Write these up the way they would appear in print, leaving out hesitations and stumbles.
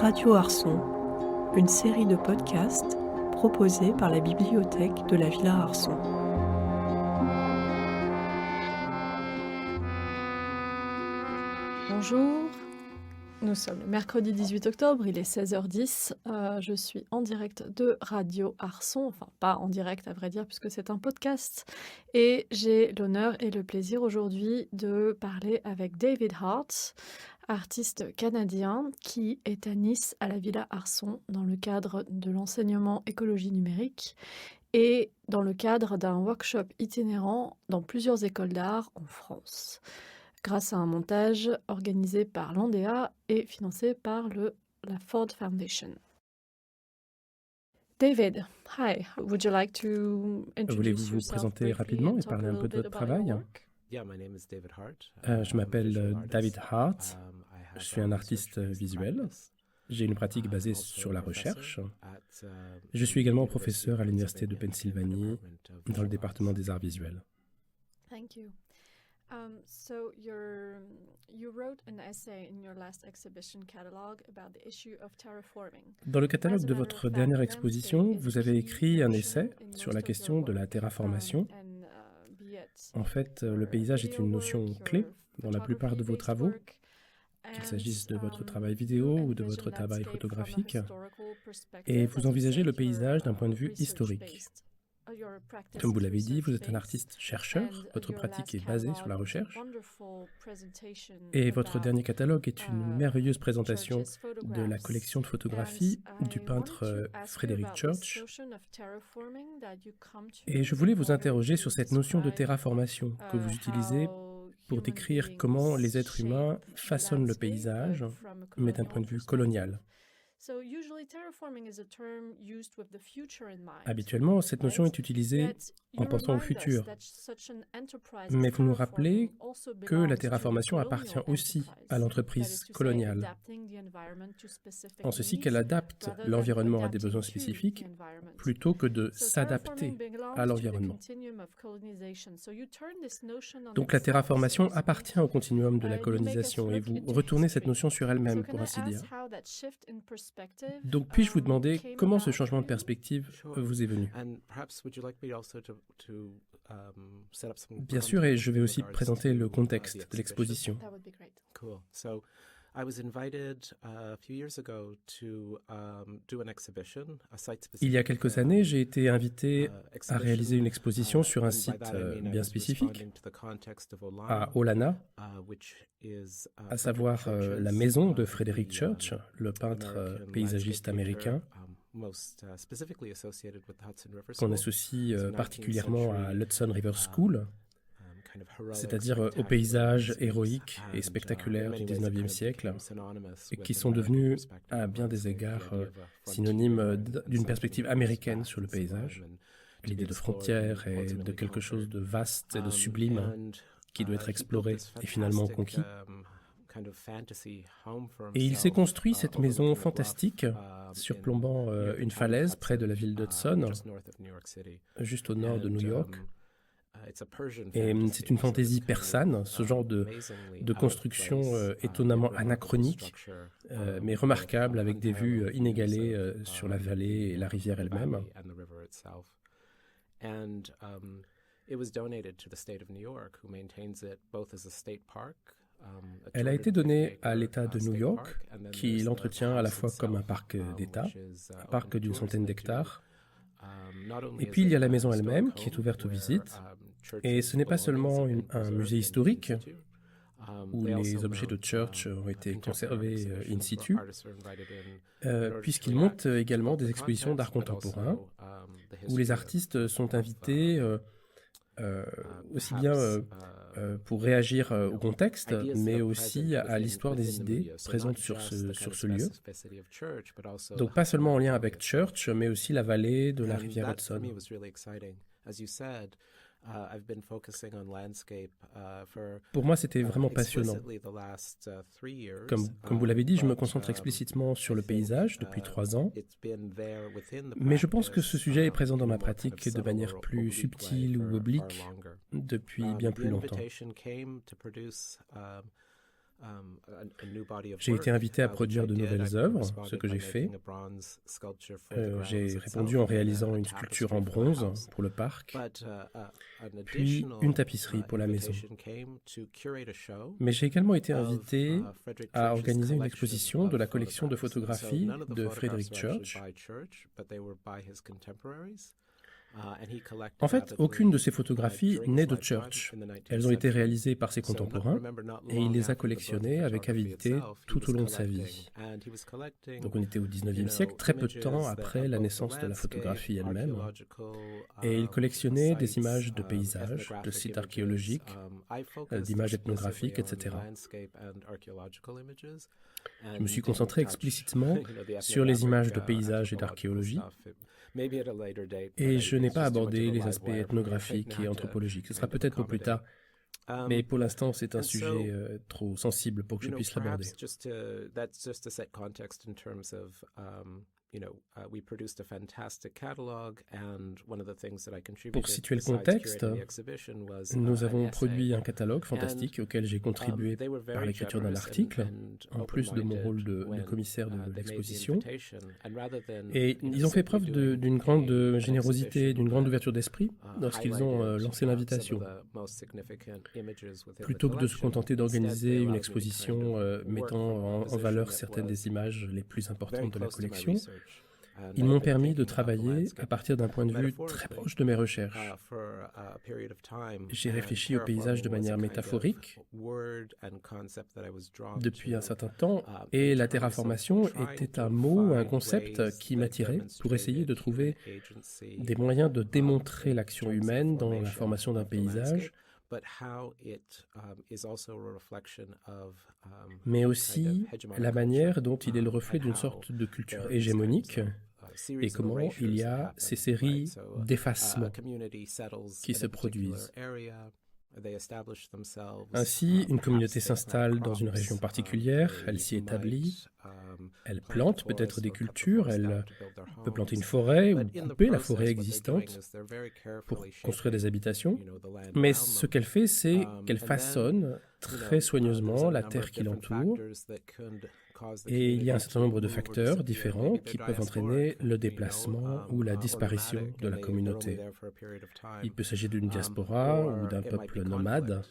Radio Arson, une série de podcasts proposée par la bibliothèque de la Villa Arson. Bonjour, nous sommes le mercredi 18 octobre, il est 16h10. Je suis en direct de Radio Arson, enfin pas en direct à vrai dire puisque c'est un podcast. Et j'ai l'honneur et le plaisir aujourd'hui de parler avec David Hart, artiste canadien qui est à Nice à la Villa Arson dans le cadre de l'enseignement écologie numérique et dans le cadre d'un workshop itinérant dans plusieurs écoles d'art en France, grâce à un montage organisé par l'Andea et financé par la Ford Foundation. David, hi, would you like to introduce Voulez-vous vous yourself présenter briefly rapidement and et talk parler a un little peu de bit votre about your travail? work? Je m'appelle David Hart, je suis un artiste visuel. J'ai une pratique basée sur la recherche. Je suis également professeur à l'Université de Pennsylvanie dans le département des arts visuels. Thank you. So you wrote an essay in your last exhibition catalogue about the issue of terraforming. Dans le catalogue de votre dernière exposition, vous avez écrit un essai sur la question de la terraformation. En fait, le paysage est une notion clé dans la plupart de vos travaux, qu'il s'agisse de votre travail vidéo ou de votre travail photographique, et vous envisagez le paysage d'un point de vue historique. Comme vous l'avez dit, vous êtes un artiste-chercheur, votre pratique est basée sur la recherche, et votre dernier catalogue est une merveilleuse présentation de la collection de photographies du peintre Frederick Church. Et je voulais vous interroger sur cette notion de terraformation que vous utilisez pour décrire comment les êtres humains façonnent le paysage, mais d'un point de vue colonial. Habituellement, cette notion est utilisée en pensant au futur. Mais vous nous rappelez que la terraformation appartient aussi à l'entreprise coloniale, en ceci qu'elle adapte l'environnement à des besoins spécifiques plutôt que de s'adapter à l'environnement. Donc la terraformation appartient au continuum de la colonisation et vous retournez cette notion sur elle-même, pour ainsi dire. Donc puis-je vous demander comment ce changement de perspective vous est venu? Bien sûr, et je vais aussi présenter le contexte de l'exposition. Il y a quelques années, j'ai été invité à réaliser une exposition sur un site bien spécifique, à Olana, à savoir la maison de Frederick Church, le peintre paysagiste américain, qu'on associe particulièrement à l'Hudson River School, c'est-à-dire aux paysages héroïques et spectaculaires du XIXe siècle, et qui sont devenus, à bien des égards, synonymes d'une perspective américaine sur le paysage, l'idée de frontières et de quelque chose de vaste et de sublime qui doit être exploré et finalement conquis. Et il s'est construit cette maison fantastique surplombant une falaise près de la ville d'Hudson, juste au nord de New York. Et c'est une fantaisie persane, ce genre de construction étonnamment anachronique, mais remarquable, avec des vues inégalées sur la vallée et la rivière elle-même. Elle a été donnée à l'État de New York, qui l'entretient à la fois comme un parc d'État, un parc d'une centaine d'hectares. Et puis il y a la maison elle-même, qui est ouverte aux visites. Et ce n'est pas seulement un musée historique, où les objets de Church ont été conservés in situ, puisqu'il monte également des expositions d'art contemporain, où les artistes sont invités aussi bien pour réagir au contexte, mais aussi à l'histoire des idées présentes sur ce lieu. Donc pas seulement en lien avec Church, mais aussi la vallée de la rivière Hudson. Pour moi, c'était vraiment passionnant. Comme vous l'avez dit, je me concentre explicitement sur le paysage depuis 3 ans, mais je pense que ce sujet est présent dans ma pratique de manière plus subtile ou oblique depuis bien plus longtemps. J'ai été invité à produire de nouvelles œuvres, ce que j'ai fait. J'ai répondu en réalisant une sculpture en bronze pour le parc, puis une tapisserie pour la maison. Mais j'ai également été invité à organiser une exposition de la collection de photographies de Frederick Church. En fait, aucune de ces photographies n'est de Church. Elles ont été réalisées par ses contemporains et il les a collectionnées avec avidité tout au long de sa vie. Donc on était au 19e siècle, très peu de temps après la naissance de la photographie elle-même. Et il collectionnait des images de paysages, de sites archéologiques, d'images ethnographiques, etc. Je me suis concentré explicitement sur les images de paysages et d'archéologie. Et je n'ai pas abordé les aspects ethnographiques et anthropologiques. Ce sera peut-être pour plus tard, mais pour l'instant, c'est un sujet trop sensible pour que je puisse l'aborder. Pour situer le contexte, nous avons produit un catalogue fantastique auquel j'ai contribué par l'écriture d'un article, en plus de mon rôle de commissaire de l'exposition. Et ils ont fait preuve d'une grande générosité, d'une grande ouverture d'esprit lorsqu'ils ont lancé l'invitation. Plutôt que de se contenter d'organiser une exposition mettant en valeur certaines des images les plus importantes de la collection, ils m'ont permis de travailler à partir d'un point de vue très proche de mes recherches. J'ai réfléchi au paysage de manière métaphorique depuis un certain temps, et la terraformation était un mot, un concept qui m'attirait pour essayer de trouver des moyens de démontrer l'action humaine dans la formation d'un paysage, mais aussi la manière dont il est le reflet d'une sorte de culture hégémonique et comment il y a ces séries d'effacements qui se produisent. Ainsi, une communauté s'installe dans une région particulière, elle s'y établit, elle plante peut-être des cultures, elle peut planter une forêt ou couper la forêt existante pour construire des habitations. Mais ce qu'elle fait, c'est qu'elle façonne très soigneusement la terre qui l'entoure. Et il y a un certain nombre de facteurs différents qui peuvent entraîner le déplacement ou la disparition de la communauté. Il peut s'agir d'une diaspora ou d'un peuple nomade,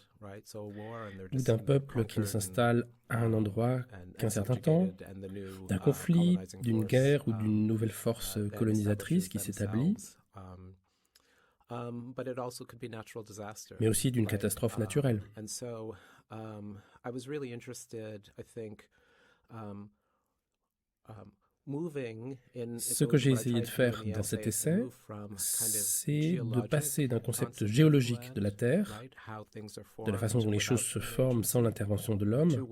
ou d'un peuple qui ne s'installe à un endroit qu'un certain temps, d'un conflit, d'une guerre ou d'une nouvelle force colonisatrice qui s'établit, mais aussi d'une catastrophe naturelle. Ce que j'ai essayé de faire dans cet essai, c'est de passer d'un concept géologique de la Terre, de la façon dont les choses se forment sans l'intervention de l'homme,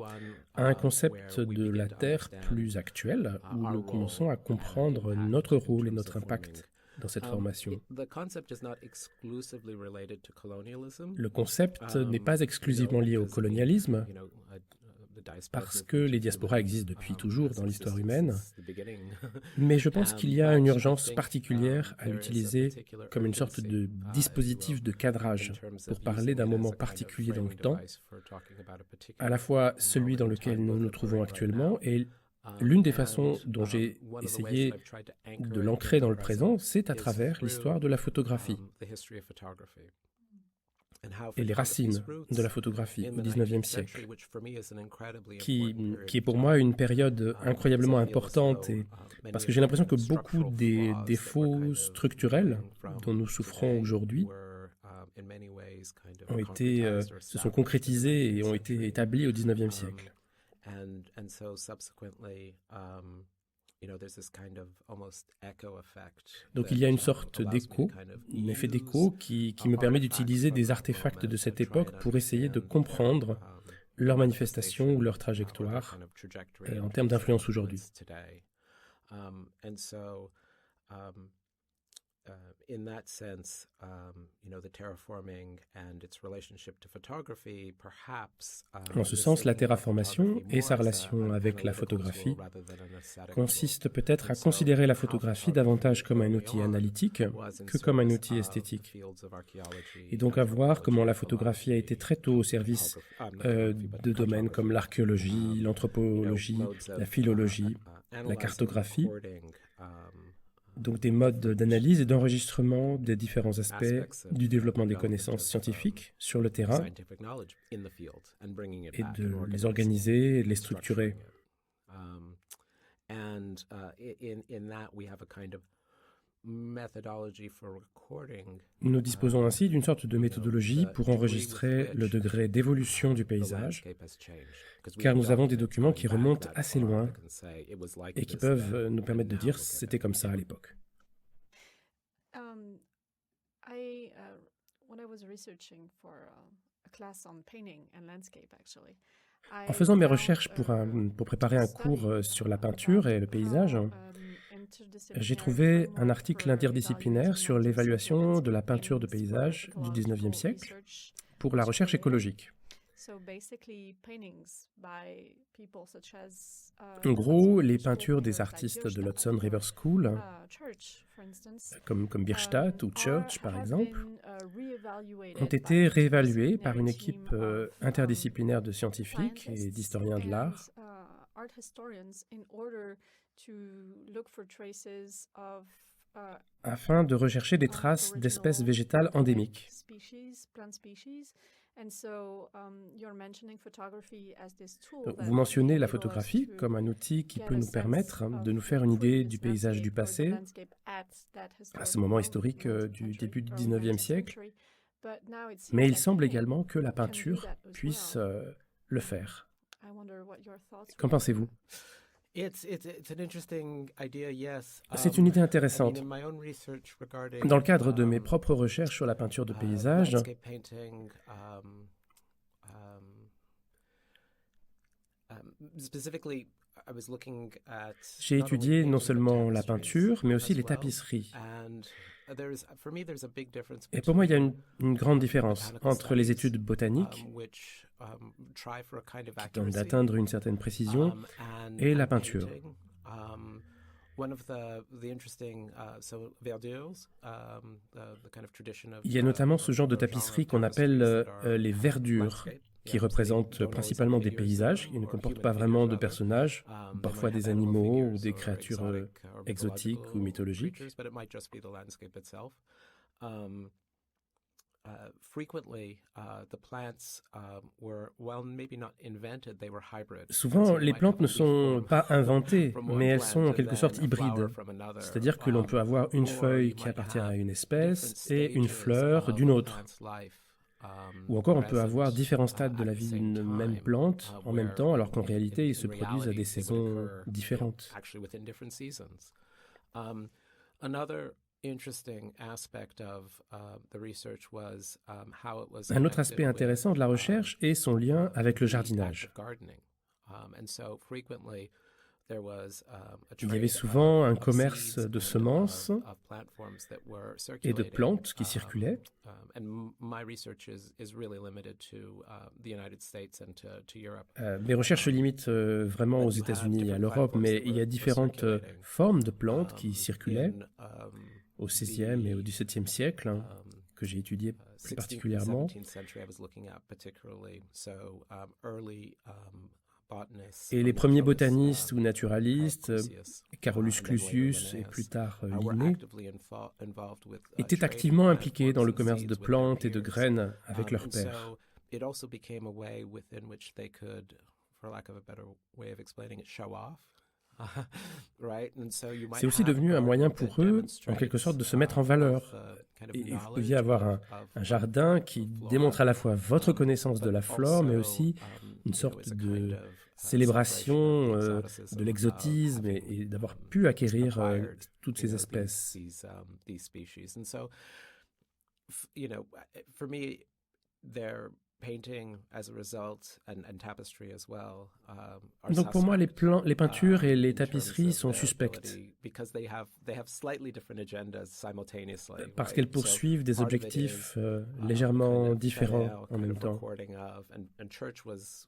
à un concept de la Terre plus actuel, où nous commençons à comprendre notre rôle et notre impact dans cette formation. Le concept n'est pas exclusivement lié au colonialisme, parce que les diasporas existent depuis toujours dans l'histoire humaine, mais je pense qu'il y a une urgence particulière à l'utiliser comme une sorte de dispositif de cadrage pour parler d'un moment particulier dans le temps, à la fois celui dans lequel nous nous trouvons actuellement, et l'une des façons dont j'ai essayé de l'ancrer dans le présent, c'est à travers l'histoire de la photographie et les racines de la photographie au XIXe siècle, qui est pour moi une période incroyablement importante, parce que j'ai l'impression que beaucoup des défauts structurels dont nous souffrons aujourd'hui se sont concrétisés et ont été établis au XIXe siècle. Donc il y a une sorte d'écho, un effet d'écho qui me permet d'utiliser des artefacts de cette époque pour essayer de comprendre leur manifestation ou leur trajectoire en termes d'influence aujourd'hui. in that sense, the terraforming and its relationship to photography, perhaps. En ce sens, la terraformation et sa relation avec la photographie consiste peut-être à considérer la photographie davantage comme un outil analytique que comme un outil esthétique. Et donc à voir comment la photographie a été très tôt au service de domaines comme l'archéologie, l'anthropologie, la philologie, la cartographie, donc des modes d'analyse et d'enregistrement des différents aspects du développement des connaissances scientifiques sur le terrain et de les organiser et de les structurer. Nous disposons ainsi d'une sorte de méthodologie pour enregistrer le degré d'évolution du paysage, car nous avons des documents qui remontent assez loin et qui peuvent nous permettre de dire c'était comme ça à l'époque. En faisant mes recherches pour préparer un cours sur la peinture et le paysage, j'ai trouvé un article interdisciplinaire sur l'évaluation de la peinture de paysage du XIXe siècle pour la recherche écologique. En gros, les peintures des artistes de l'Hudson River School, comme Bierstadt ou Church par exemple, ont été réévaluées par une équipe interdisciplinaire de scientifiques et d'historiens de l'art afin de rechercher des traces d'espèces végétales endémiques. Vous mentionnez la photographie comme un outil qui peut nous permettre de nous faire une idée du paysage du passé, à ce moment historique du début du XIXe siècle, mais il semble également que la peinture puisse le faire. Qu'en pensez-vous ? C'est une idée intéressante. Dans le cadre de mes propres recherches sur la peinture de paysage, j'ai étudié non seulement la peinture, mais aussi les tapisseries. Et pour moi, il y a une grande différence entre les études botaniques, qui tentent d'atteindre une certaine précision, et la peinture. Il y a notamment ce genre de tapisserie qu'on appelle les verdures, qui représentent principalement des paysages, qui ne comportent pas vraiment de personnages, parfois des animaux ou des créatures exotiques ou mythologiques. Souvent, les plantes ne sont pas inventées, mais elles sont en quelque sorte hybrides. C'est-à-dire que l'on peut avoir une feuille qui appartient à une espèce et une fleur d'une autre. Ou encore, on peut avoir différents stades de la vie d'une même plante en même temps, alors qu'en réalité, ils se produisent à des saisons différentes. Un autre aspect intéressant de la recherche est son lien avec le jardinage. Il y avait souvent un commerce de semences et de plantes qui circulaient. Mes recherches se limitent vraiment aux États-Unis et à l'Europe, mais il y a différentes formes de plantes qui circulaient au XVIe et au XVIIe siècle, que j'ai étudiées plus particulièrement. Et les premiers botanistes ou naturalistes, Carolus Clusius et plus tard Linné, étaient activement impliqués dans le commerce de plantes et de graines avec leurs pairs. C'est aussi devenu un moyen pour eux, en quelque sorte, de se mettre en valeur. Et vous pouviez avoir un jardin qui démontre à la fois votre connaissance de la flore, mais aussi une sorte de célébration de l'exotisme et d'avoir pu acquérir toutes ces espèces. painting as a result and tapestry as well are Donc pour moi, les peintures et les in terms tapisseries of sont their suspectes ability because they have slightly different agendas simultaneously, parce right? qu'elles So poursuivent des part of it is objectifs kind légèrement of différents Chanel en kind même of temps. recording of, and Church was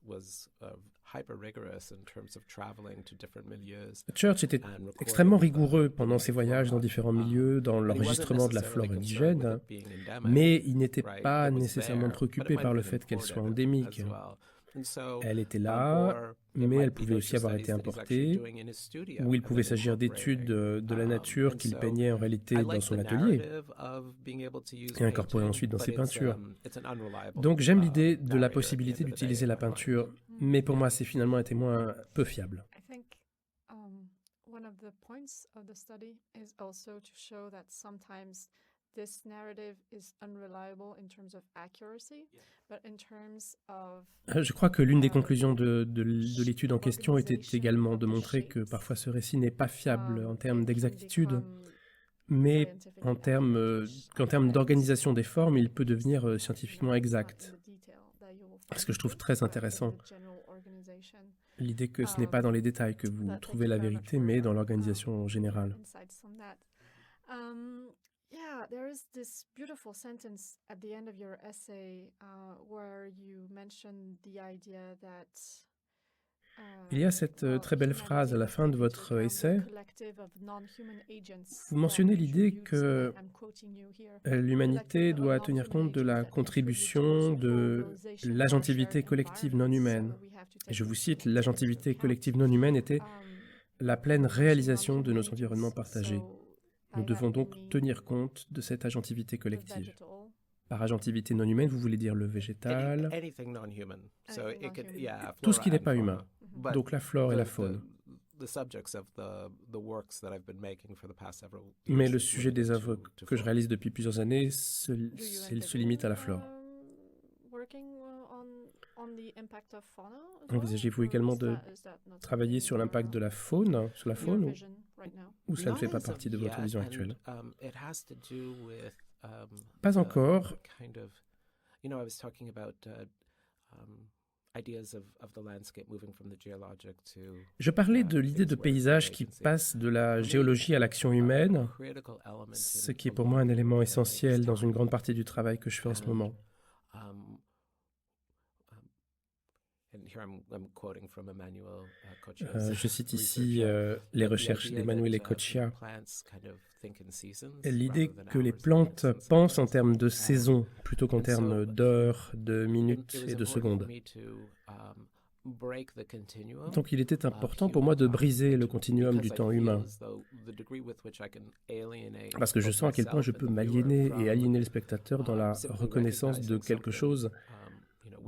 hyper rigorous in terms of traveling to different milieux Church était and extrêmement recording rigoureux the pendant ses voyages dans flora. différents milieux, dans But he wasn't l'enregistrement de la necessarily flore concerned with indigène, it being endemic, mais il n'était right? pas It was nécessairement there, but it préoccupé might par have le been fait qu'elle soit imported endémique. as well. And so Elle était là, or it mais elle might be pouvait aussi nature avoir studies été that he's actually importée, doing in his studio ou il and pouvait then s'agir d'études incorporating. de la nature And qu'il so peignait en réalité I dans like son the atelier narrative of being able to use et incorporé painting, ensuite dans but ses peintures. it's an unreliable Donc j'aime l'idée de la narrator at the possibilité end of the day d'utiliser in la my mind. peinture, mais pour moi c'est finalement un témoin peu fiable. I think one of the points of the study is also to show that sometimes this narrative is unreliable in terms of accuracy, but in terms of Je crois que l'une des conclusions de l'étude en question était également de montrer que parfois ce récit n'est pas fiable en termes d'exactitude, mais qu'en termes d'organisation des formes, il peut devenir scientifiquement exact. Ce que je trouve très intéressant, l'idée que ce n'est pas dans les détails que vous trouvez la vérité, mais dans l'organisation générale. Yeah, there is this beautiful sentence at the end of your essay where you mention the idea that Il y a cette très belle phrase à la fin de votre essai. Vous mentionnez l'idée que l'humanité doit tenir compte de la contribution de l'agentivité collective non humaine. Et je vous cite, l'agentivité collective non humaine était la pleine réalisation de nos environnements partagés. Nous devons donc tenir compte de cette agentivité collective. Par agentivité non humaine, vous voulez dire le végétal, tout ce qui n'est pas humain, donc la flore et la faune. Mais le sujet des œuvres que je réalise depuis plusieurs années se limite à la flore. Envisagez-vous également de travailler sur l'impact de la faune, ou cela ne fait pas partie de votre vision actuelle? Pas encore. Je parlais de l'idée de paysage qui passe de la géologie à l'action humaine, ce qui est pour moi un élément essentiel dans une grande partie du travail que je fais en ce moment. Je cite ici les recherches d'Emanuele Coccia. L'idée que les plantes pensent en termes de saison plutôt qu'en termes d'heures, de minutes et de secondes. Donc il était important pour moi de briser le continuum du temps humain, parce que je sens à quel point je peux m'aliéner et aliéner le spectateur dans la reconnaissance de quelque chose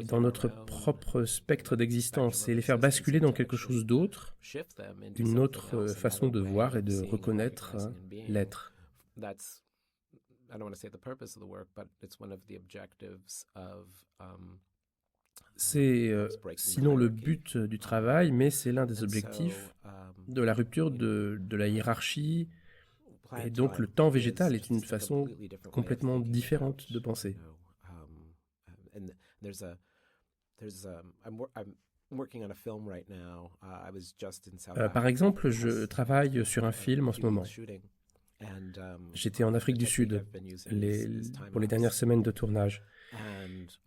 dans notre propre spectre d'existence et les faire basculer dans quelque chose d'autre, une autre façon de voir et de reconnaître l'être. C'est sinon le but du travail, mais c'est l'un des objectifs de la rupture de la hiérarchie, et donc le temps végétal est une façon complètement différente de penser. Par exemple, je travaille sur un film en ce moment. J'étais en Afrique du Sud pour les dernières semaines de tournage.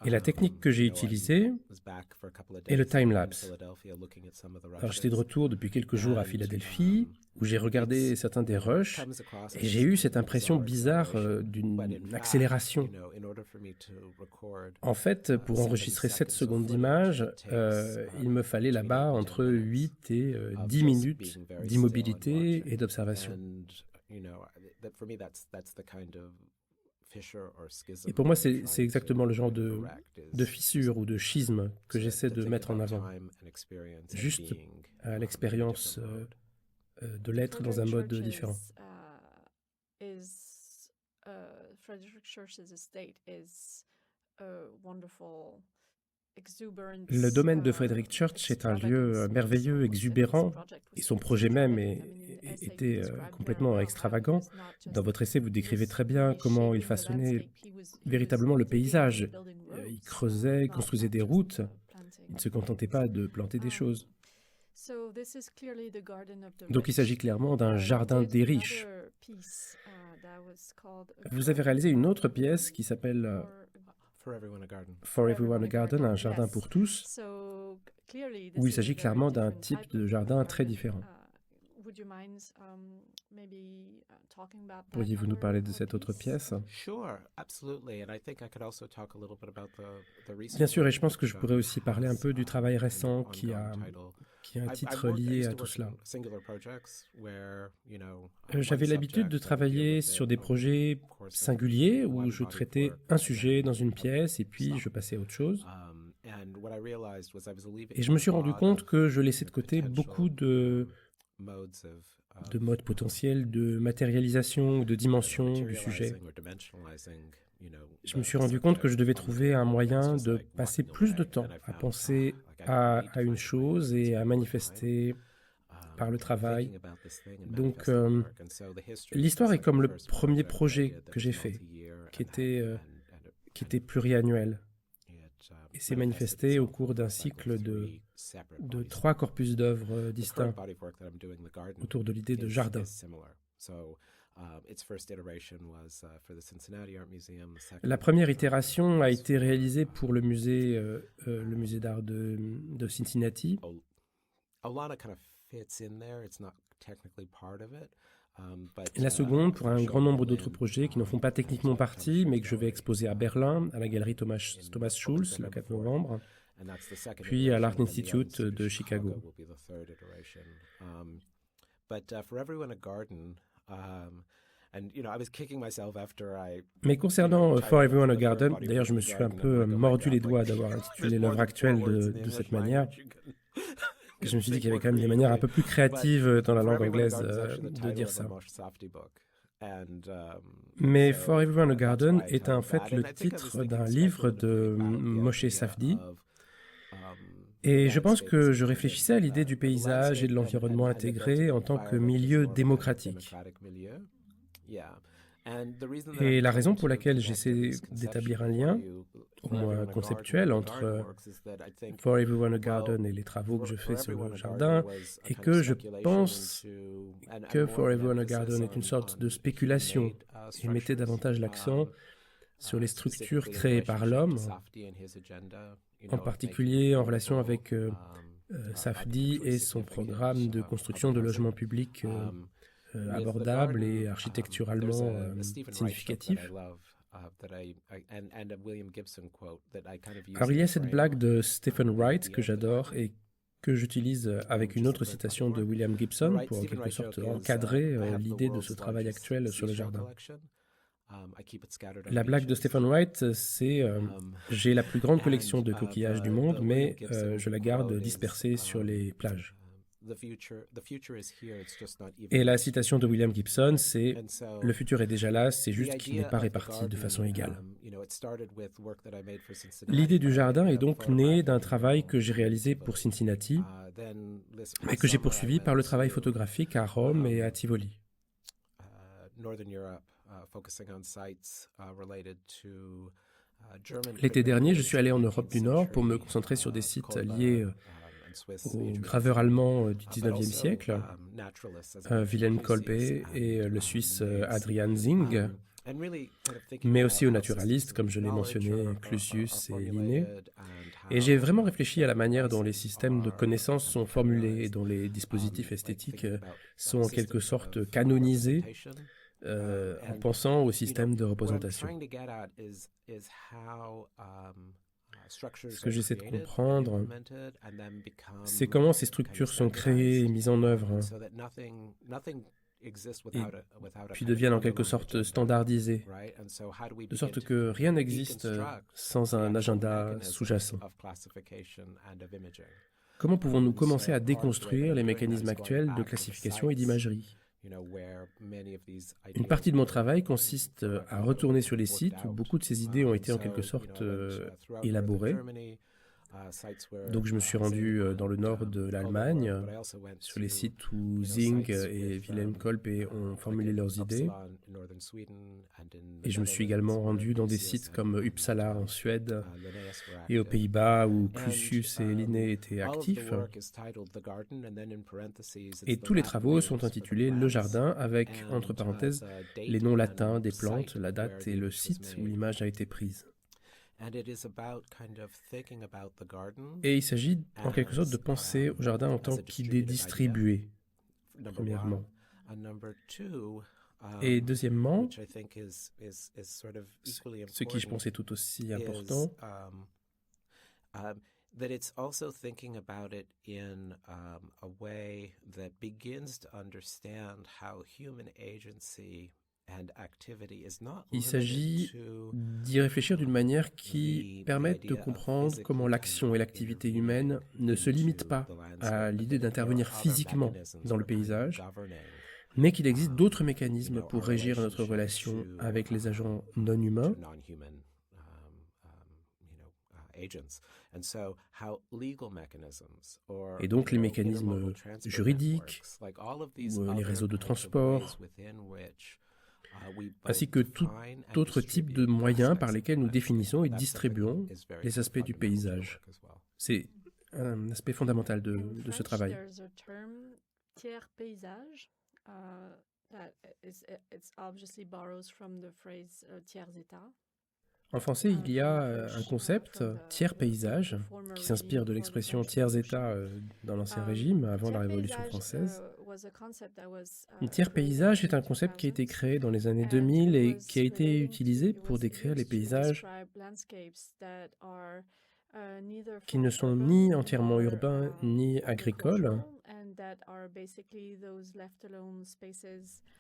Et la technique que j'ai utilisée est le time-lapse. Alors j'étais de retour depuis quelques jours à Philadelphie, où j'ai regardé certains des rushs, et j'ai eu cette impression bizarre d'une accélération. En fait, pour enregistrer 7 secondes d'image, il me fallait là-bas entre 8 et 10 minutes d'immobilité et d'observation. Et pour moi, c'est exactement le genre de fissure ou de schisme que j'essaie de mettre en avant. Juste à l'expérience de l'être dans un mode différent. Frederick Church's estate is a wonderful Le domaine de Frederick Church est un lieu merveilleux, exubérant, et son projet même était complètement extravagant. Dans votre essai, vous décrivez très bien comment il façonnait véritablement le paysage. Il creusait, construisait des routes. Il ne se contentait pas de planter des choses. Donc il s'agit clairement d'un jardin des riches. Vous avez réalisé une autre pièce qui s'appelle For Everyone a Garden, un jardin pour tous, où il s'agit clairement d'un type de jardin très différent. Pourriez-vous nous parler de cette autre pièce? Bien sûr, et je pense que je pourrais aussi parler un peu du travail récent qui a un titre lié à tout cela. J'avais l'habitude de travailler sur des projets singuliers où je traitais un sujet dans une pièce et puis je passais à autre chose. Et je me suis rendu compte que je laissais de côté beaucoup de modes potentiels, de matérialisation, de dimension du sujet. Je me suis rendu compte que je devais trouver un moyen de passer plus de temps à penser à une chose et à manifester par le travail. Donc, l'histoire est comme le premier projet que j'ai fait, qui était pluriannuel. Et s'est manifesté au cours d'un cycle de 3 corpus d'œuvres distincts autour de l'idée de jardin. La première itération a été réalisée pour le musée d'art de Cincinnati. Et la seconde pour un grand nombre d'autres projets qui n'en font pas techniquement partie, mais que je vais exposer à Berlin, à la galerie Thomas Schulz, le 4 novembre, puis à l'Art Institute de Chicago. Mais concernant For Everyone a Garden, d'ailleurs je me suis un peu mordu les doigts d'avoir intitulé l'œuvre actuelle de cette manière. Je me suis dit qu'il y avait quand même des manières un peu plus créatives dans la langue anglaise de dire ça. Mais For Everyone a Garden est en fait le titre d'un livre de Moshe Safdie. Et je pense que je réfléchissais à l'idée du paysage et de l'environnement intégré en tant que milieu démocratique. Et la raison pour laquelle j'essaie d'établir un lien, au moins conceptuel, entre For Everyone a Garden et les travaux que je fais sur le jardin, est que je pense que For Everyone a Garden est une sorte de spéculation. Il mettait davantage l'accent sur les structures créées par l'homme, en particulier en relation avec Safdie et son programme de construction de logements publics abordable et architecturalement significatif. Alors il y a cette blague de Stephen Wright que j'adore et que j'utilise avec une autre citation de William Gibson pour en quelque sorte encadrer l'idée de ce travail actuel sur le jardin. La blague de Stephen Wright, c'est j'ai la plus grande collection de coquillages du monde, mais je la garde dispersée sur les plages. Et la citation de William Gibson, c'est « Le futur est déjà là, c'est juste qu'il n'est pas réparti de façon égale ». L'idée du jardin est donc née d'un travail que j'ai réalisé pour Cincinnati, mais que j'ai poursuivi par le travail photographique à Rome et à Tivoli. L'été dernier, je suis allé en Europe du Nord pour me concentrer sur des sites liés aux graveurs allemands du 19e siècle, Wilhelm Kolbe et le Suisse Adrian Zing, mais aussi aux naturalistes, comme je l'ai mentionné, Clusius et Linné. Et j'ai vraiment réfléchi à la manière dont les systèmes de connaissances sont formulés et dont les dispositifs esthétiques sont en quelque sorte canonisés en pensant au système de représentation. Ce que j'essaie de comprendre, c'est comment ces structures sont créées et mises en œuvre, et puis deviennent en quelque sorte standardisées, de sorte que rien n'existe sans un agenda sous-jacent. Comment pouvons-nous commencer à déconstruire les mécanismes actuels de classification et d'imagerie ? Une partie de mon travail consiste à retourner sur les sites où beaucoup de ces idées ont été en quelque sorte élaborées, Donc je me suis rendu dans le nord de l'Allemagne, sur les sites où Zing et Wilhelm Kolbe ont formulé leurs idées. Et je me suis également rendu dans des sites comme Uppsala en Suède et aux Pays-Bas où Clusius et Linné étaient actifs. Et tous les travaux sont intitulés Le Jardin avec, entre parenthèses, les noms latins des plantes, la date et le site où l'image a été prise. Et il s'agit en quelque sorte de penser au jardin en tant qu'idée distribuée, premièrement. Et deuxièmement, ce qui je pense est tout aussi important, that it's also thinking about it in a way that begins to understand how human agency and activity is not il s'agit d'y réfléchir d'une manière qui permette de comprendre comment l'action et l'activité humaine ne se limitent pas à l'idée d'intervenir physiquement dans le paysage, mais qu'il existe d'autres mécanismes pour régir notre relation avec les agents non humains. Et donc les mécanismes juridiques, ou les réseaux de transport, ainsi que tout autre type de moyens par lesquels nous définissons et distribuons les aspects du paysage. C'est un aspect fondamental de ce travail. Tiers paysage, it's obviously borrows from the phrase tiers état. En français, il y a un concept, tiers-paysage, qui s'inspire de l'expression tiers-état dans l'Ancien Régime, avant la Révolution française. Le tiers-paysage est un concept qui a été créé dans les années 2000 et qui a été utilisé pour décrire les paysages qui ne sont ni entièrement urbains ni agricoles,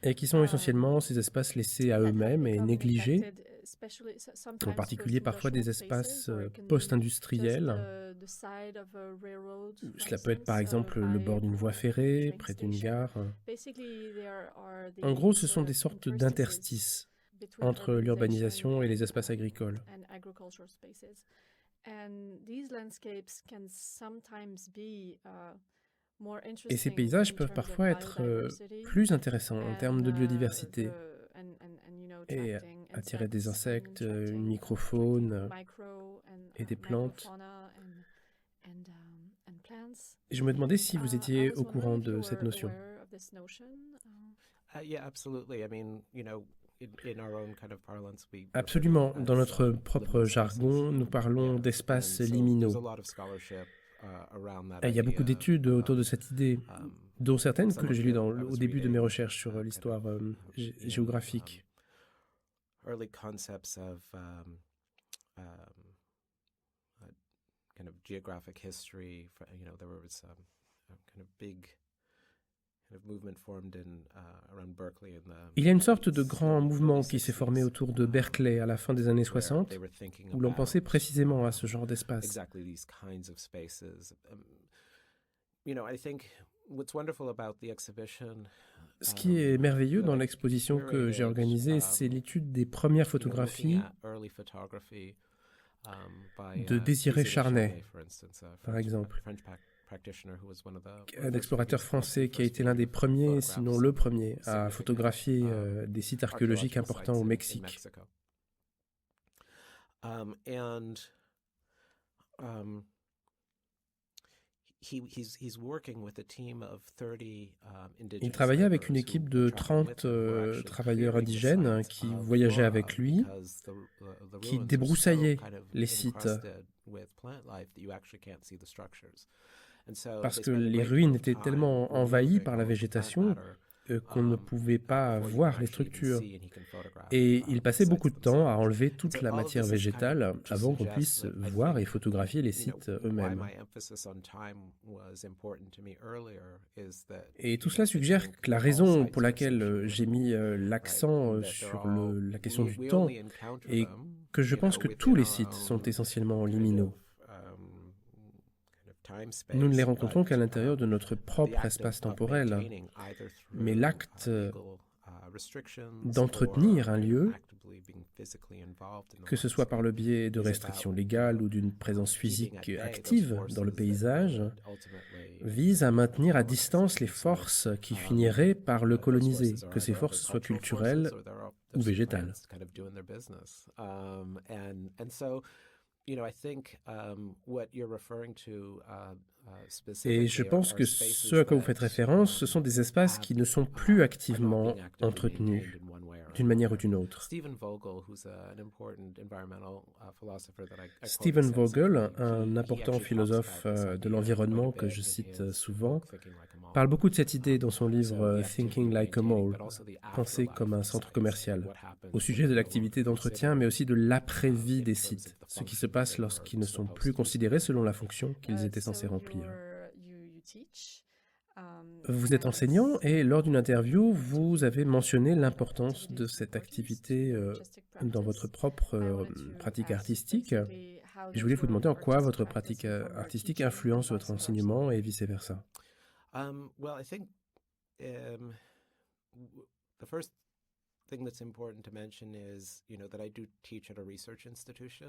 et qui sont essentiellement ces espaces laissés à eux-mêmes et négligés, en particulier parfois des espaces post-industriels. Cela peut être par exemple le bord d'une voie ferrée, près d'une gare. En gros, ce sont des sortes d'interstices entre l'urbanisation et les espaces agricoles. Et ces paysages peuvent parfois être plus intéressants en termes de biodiversité et attirer des insectes, une microfaune et des plantes. Et je me demandais si vous étiez au courant de cette notion. Absolument. Dans notre propre jargon, nous parlons d'espaces liminaux. Il y a beaucoup d'études autour de cette idée, dont certaines que j'ai lues au début de mes recherches sur l'histoire géographique. Il y a une sorte de grand mouvement qui s'est formé autour de Berkeley à la fin des années 60, où l'on pensait précisément à ce genre d'espace. Ce qui est merveilleux dans l'exposition que j'ai organisée, c'est l'étude des premières photographies de Désiré Charnay, par exemple, un explorateur français qui a été l'un des premiers, sinon le premier, à photographier des sites archéologiques importants au Mexique. Il travaillait avec une équipe de 30 travailleurs indigènes qui voyageaient avec lui, qui débroussaillait les sites, parce que les ruines étaient tellement envahies par la végétation qu'on ne pouvait pas voir les structures. Et il passait beaucoup de temps à enlever toute la matière végétale avant qu'on puisse voir et photographier les sites eux-mêmes. Et tout cela suggère que la raison pour laquelle j'ai mis l'accent sur la question du temps est que je pense que tous les sites sont essentiellement liminaux. Nous ne les rencontrons qu'à l'intérieur de notre propre espace temporel, mais l'acte d'entretenir un lieu, que ce soit par le biais de restrictions légales ou d'une présence physique active dans le paysage, vise à maintenir à distance les forces qui finiraient par le coloniser, que ces forces soient culturelles ou végétales. Et je pense que ce à quoi vous faites référence, ce sont des espaces qui ne sont plus activement entretenus d'une manière ou d'une autre. Stephen Vogel, un important philosophe de l'environnement que je cite souvent, parle beaucoup de cette idée dans son livre Thinking Like a Mall, penser comme un centre commercial, au sujet de l'activité d'entretien, mais aussi de l'après-vie des sites, ce qui se passe lorsqu'ils ne sont plus considérés selon la fonction qu'ils étaient censés remplir. Vous êtes enseignant et lors d'une interview, vous avez mentionné l'importance de cette activité dans votre propre pratique artistique. Je voulais vous demander en quoi votre pratique artistique influence votre enseignement et vice-versa.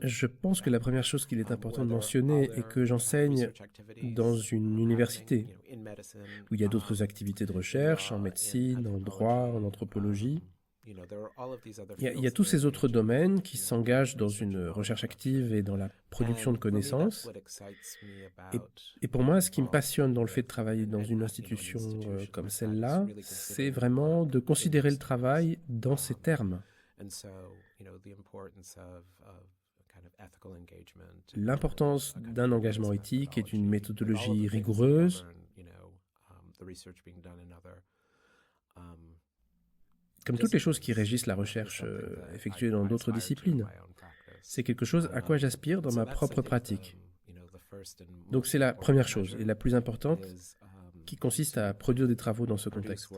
Je pense que la première chose qu'il est important de mentionner est que j'enseigne dans une université où il y a d'autres activités de recherche, en médecine, en droit, en anthropologie. Il y a tous ces autres domaines qui s'engagent dans une recherche active et dans la production de connaissances. Et pour moi, ce qui me passionne dans le fait de travailler dans une institution comme celle-là, c'est vraiment de considérer le travail dans ces termes. L'importance d'un engagement éthique et d'une méthodologie rigoureuse. Comme toutes les choses qui régissent la recherche effectuée dans d'autres disciplines. C'est quelque chose à quoi j'aspire dans ma propre pratique. Donc c'est la première chose et la plus importante qui consiste à produire des travaux dans ce contexte.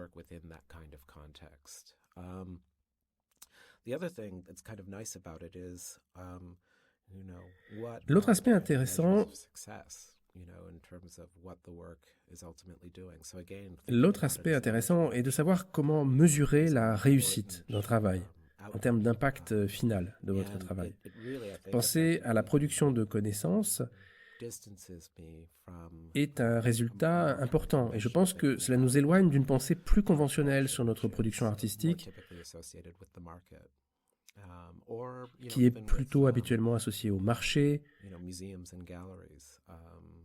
L'autre aspect intéressant est de savoir comment mesurer la réussite d'un travail en termes d'impact final de votre travail. Penser à la production de connaissances est un résultat important et je pense que cela nous éloigne d'une pensée plus conventionnelle sur notre production artistique qui est plutôt habituellement associée au marché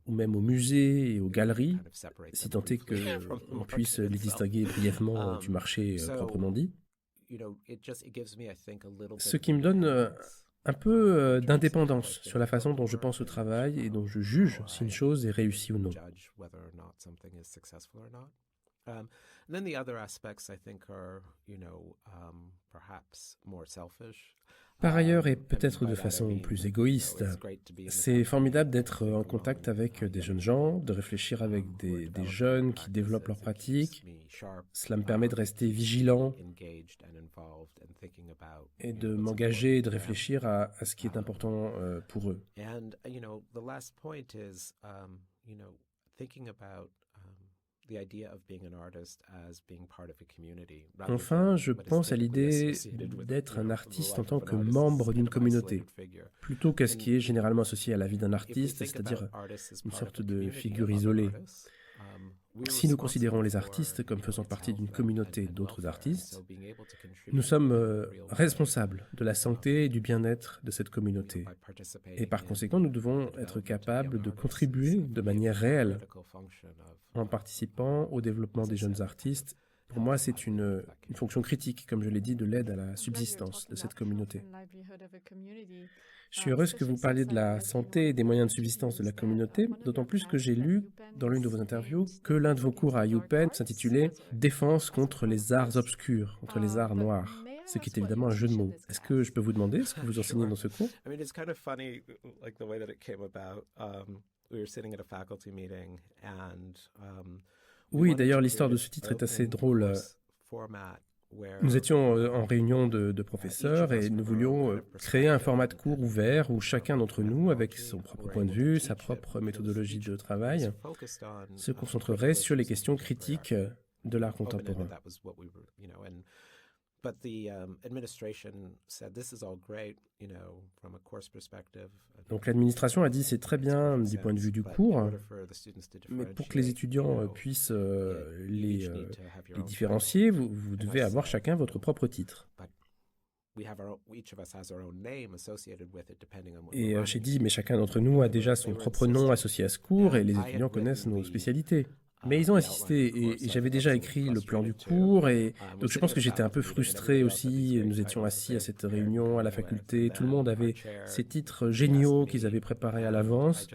ou même aux musées et aux galeries, si tant est qu'on puisse les distinguer brièvement du marché proprement dit. Ce qui me donne un peu d'indépendance sur la façon dont je pense au travail et dont je juge si une chose est réussie ou non. Par ailleurs, et peut-être de façon plus égoïste, c'est formidable d'être en contact avec des jeunes gens, de réfléchir avec des jeunes qui développent leur pratique. Cela me permet de rester vigilant et de m'engager et de réfléchir à ce qui est important pour eux. Enfin, je pense à l'idée d'être un artiste en tant que membre d'une communauté, plutôt qu'à ce qui est généralement associé à la vie d'un artiste, c'est-à-dire une sorte de figure isolée. Si nous considérons les artistes comme faisant partie d'une communauté d'autres artistes, nous sommes responsables de la santé et du bien-être de cette communauté. Et par conséquent, nous devons être capables de contribuer de manière réelle en participant au développement des jeunes artistes. Pour moi, c'est une fonction critique, comme je l'ai dit, de l'aide à la subsistance de cette communauté. Je suis heureuse que vous parliez de la santé et des moyens de subsistance de la communauté, d'autant plus que j'ai lu dans l'une de vos interviews que l'un de vos cours à UPenn s'intitulait « Défense contre les arts obscurs, contre les arts noirs », ce qui est évidemment un jeu de mots. Est-ce que je peux vous demander ce que vous enseignez dans ce cours? Oui, d'ailleurs, l'histoire de ce titre est assez drôle. Nous étions en réunion de professeurs et nous voulions créer un format de cours ouvert où chacun d'entre nous, avec son propre point de vue, sa propre méthodologie de travail, se concentrerait sur les questions critiques de l'art contemporain. but the administration said this is all great, from a course perspective. Donc l'administration a dit c'est très bien du point de vue du cours, mais pour que les étudiants puissent les différencier, vous devez avoir chacun votre propre titre. Et j'ai dit, mais chacun d'entre nous a déjà son propre nom associé à ce cours et les étudiants connaissent nos spécialités. Mais ils ont insisté et j'avais déjà écrit le plan du cours et donc je pense que j'étais un peu frustré aussi. Nous étions assis à cette réunion à la faculté, tout le monde avait ces titres géniaux qu'ils avaient préparés à l'avance.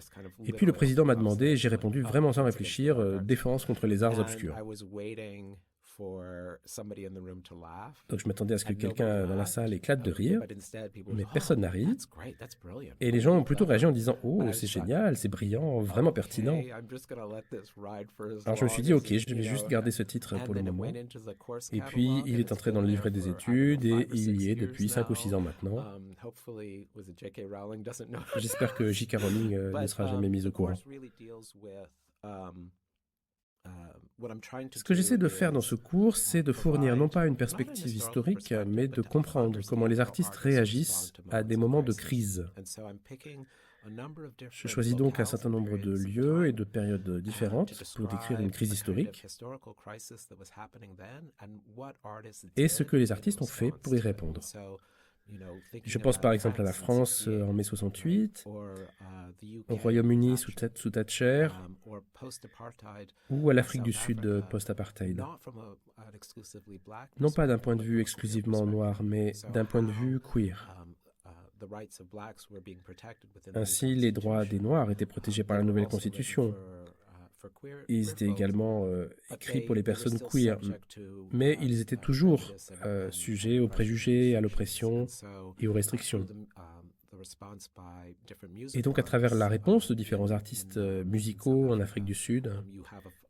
Et puis le président m'a demandé, et j'ai répondu vraiment sans réfléchir, défense contre les arts obscurs. Donc je m'attendais à ce que quelqu'un dans la salle éclate de rire, mais personne n'a ri. Et les gens ont plutôt réagi en disant « Oh, c'est génial, c'est brillant, vraiment pertinent ». Alors je me suis dit « Ok, je vais juste garder ce titre pour le moment ». Et puis il est entré dans le livret des études et il y est depuis 5 ou 6 ans maintenant. J'espère que J.K. Rowling ne sera jamais mise au courant. Ce que j'essaie de faire dans ce cours, c'est de fournir non pas une perspective historique, mais de comprendre comment les artistes réagissent à des moments de crise. Je choisis donc un certain nombre de lieux et de périodes différentes pour décrire une crise historique et ce que les artistes ont fait pour y répondre. Je pense par exemple à la France en mai 68, au Royaume-Uni sous Thatcher, ou à l'Afrique du Sud post-apartheid. Non pas d'un point de vue exclusivement noir, mais d'un point de vue queer. Ainsi, les droits des Noirs étaient protégés par la nouvelle Constitution. Ils étaient également écrits pour les personnes queer, mais ils étaient toujours sujets aux préjugés, à l'oppression et aux restrictions. Et donc, à travers la réponse de différents artistes musicaux en Afrique du Sud,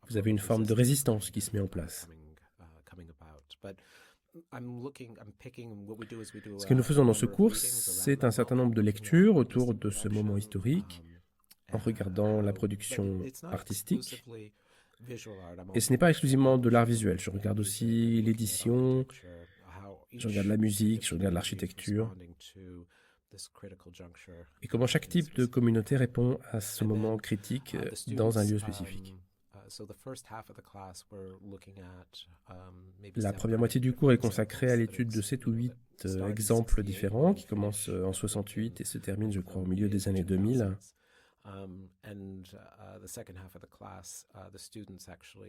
vous avez une forme de résistance qui se met en place. Ce que nous faisons dans ce cours, c'est un certain nombre de lectures autour de ce moment historique, en regardant la production artistique. Et ce n'est pas exclusivement de l'art visuel. Je regarde aussi l'édition, je regarde la musique, je regarde l'architecture. Et comment chaque type de communauté répond à ce moment critique dans un lieu spécifique. La première moitié du cours est consacrée à l'étude de 7 ou 8 exemples différents qui commencent en 68 et se terminent, je crois, au milieu des années 2000.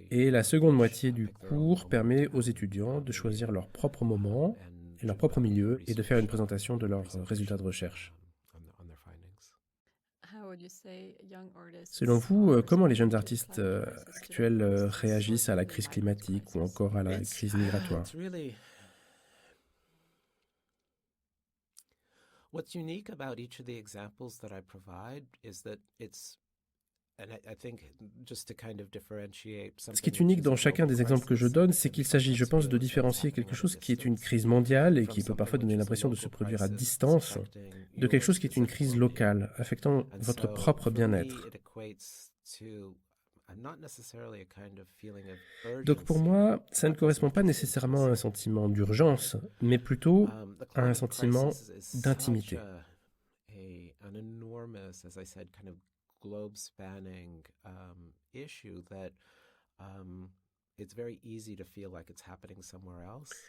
Et la seconde moitié du cours permet aux étudiants de choisir leur propre moment et leur propre milieu et de faire une présentation de leurs résultats de recherche. Selon vous, comment les jeunes artistes actuels réagissent à la crise climatique ou encore à la crise migratoire? What's unique about each of the examples that I provide is that it's, and I think just to kind of differentiate something. Ce qui est unique dans chacun des exemples que je donne, c'est qu'il s'agit, je pense, de différencier quelque chose qui est une crise mondiale et qui peut parfois donner l'impression de se produire à distance, de quelque chose qui est une crise locale, affectant votre propre bien-être. Donc pour moi, ça ne correspond pas nécessairement à un sentiment d'urgence, mais plutôt à un sentiment d'intimité.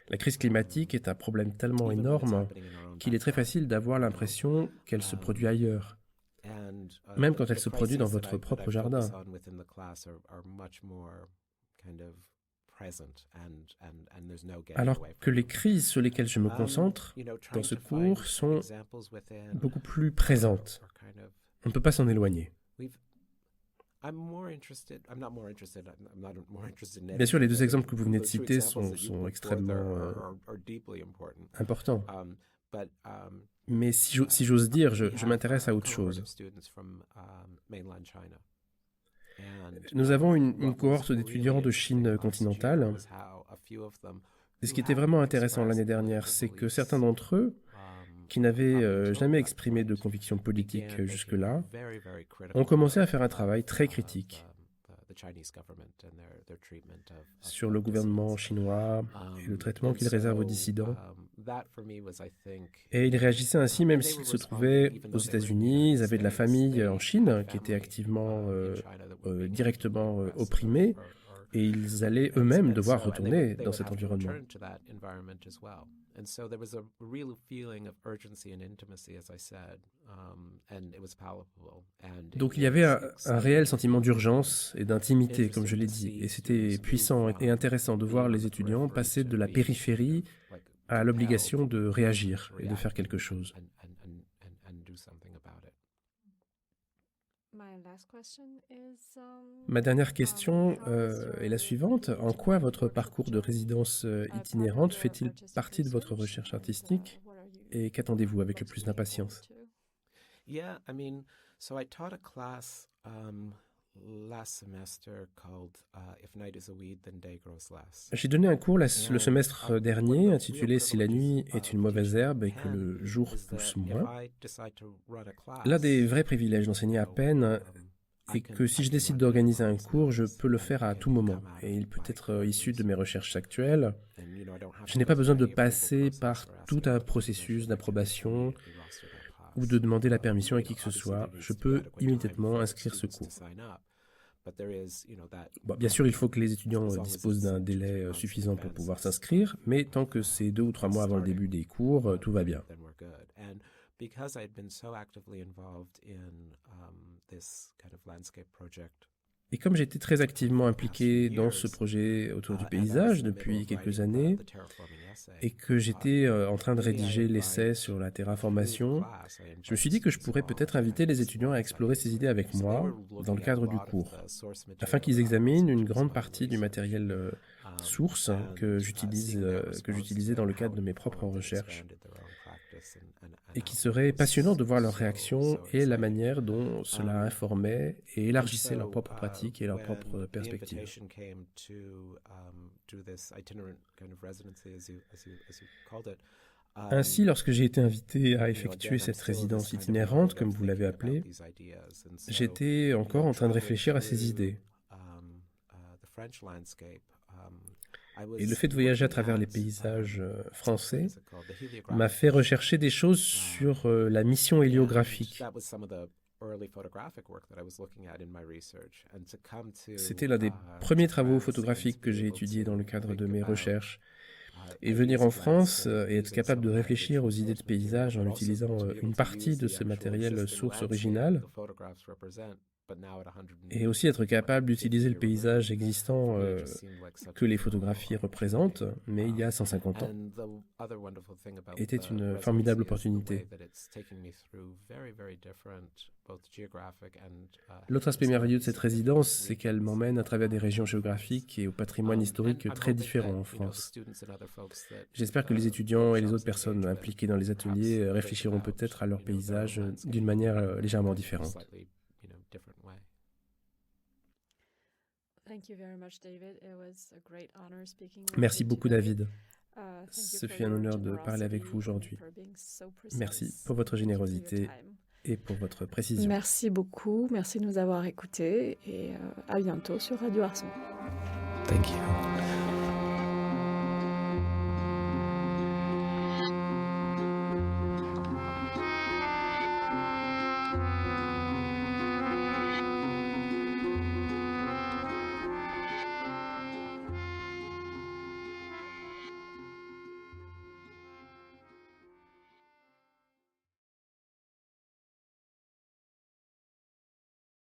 La crise climatique est un problème tellement énorme qu'il est très facile d'avoir l'impression qu'elle se produit ailleurs. Même quand elle se produit dans votre propre jardin. Alors que les crises sur lesquelles je me concentre dans ce cours sont beaucoup plus présentes. On ne peut pas s'en éloigner. Bien sûr, les deux exemples que vous venez de citer sont extrêmement importants. Mais si j'ose dire, je m'intéresse à autre chose. Nous avons une cohorte d'étudiants de Chine continentale. Et ce qui était vraiment intéressant l'année dernière, c'est que certains d'entre eux, qui n'avaient jamais exprimé de conviction politique jusque-là, ont commencé à faire un travail très critique. sur le gouvernement chinois et le traitement qu'il réserve aux dissidents. Et ils réagissaient ainsi même s'ils se trouvaient aux États-Unis, ils avaient de la famille en Chine qui était activement, directement opprimée, et ils allaient eux-mêmes devoir retourner dans cet environnement. And so there was a real feeling of urgency and intimacy, as I said, and it was palpable. Donc il y avait un réel sentiment d'urgence et d'intimité, comme je l'ai dit, et c'était puissant et intéressant de voir les étudiants passer de la périphérie à l'obligation de réagir et de faire quelque chose. Ma dernière question est la suivante. En quoi votre parcours de résidence itinérante fait-il partie de votre recherche artistique et qu'attendez-vous avec le plus d'impatience? Yeah, I mean, so I taught a class last semester called If Night is a Weed, Then Day Grows Less. J'ai donné un cours le semestre dernier intitulé Si la nuit est une mauvaise herbe et que le jour pousse moins. L'un des vrais privilèges d'enseigner à peine est que si je décide d'organiser un cours, je peux le faire à tout moment et il peut être issu de mes recherches actuelles. Je n'ai pas besoin de passer par tout un processus d'approbation ou de demander la permission à qui que ce soit. Je peux immédiatement inscrire ce cours. Bon, bien sûr, il faut que les étudiants disposent d'un délai suffisant pour pouvoir s'inscrire, mais tant que c'est 2 ou 3 mois avant le début des cours, tout va bien. Et comme j'étais très activement impliqué dans ce projet autour du paysage depuis quelques années, et que j'étais en train de rédiger l'essai sur la terraformation, je me suis dit que je pourrais peut-être inviter les étudiants à explorer ces idées avec moi dans le cadre du cours, afin qu'ils examinent une grande partie du matériel source que j'utilisais dans le cadre de mes propres recherches, et qui serait passionnant de voir leur réaction et la manière dont cela informait et élargissait leurs propres pratiques et leurs propres perspectives. Ainsi, lorsque j'ai été invité à effectuer cette résidence itinérante, comme vous l'avez appelée, j'étais encore en train de réfléchir à ces idées. Et le fait de voyager à travers les paysages français m'a fait rechercher des choses sur la mission héliographique. C'était l'un des premiers travaux photographiques que j'ai étudiés dans le cadre de mes recherches. Et venir en France et être capable de réfléchir aux idées de paysage en utilisant une partie de ce matériel source original, et aussi être capable d'utiliser le paysage existant que les photographies représentent, mais il y a 150 ans, était une formidable opportunité. L'autre aspect merveilleux de cette résidence, c'est qu'elle m'emmène à travers des régions géographiques et au patrimoine historique très différents en France. J'espère que les étudiants et les autres personnes impliquées dans les ateliers réfléchiront peut-être à leur paysage d'une manière légèrement différente. Merci beaucoup, David. Ce fut un honneur de parler avec vous aujourd'hui. Merci pour votre générosité et pour votre précision. Merci beaucoup, merci de nous avoir écoutés et à bientôt sur Radio Arson. Thank you.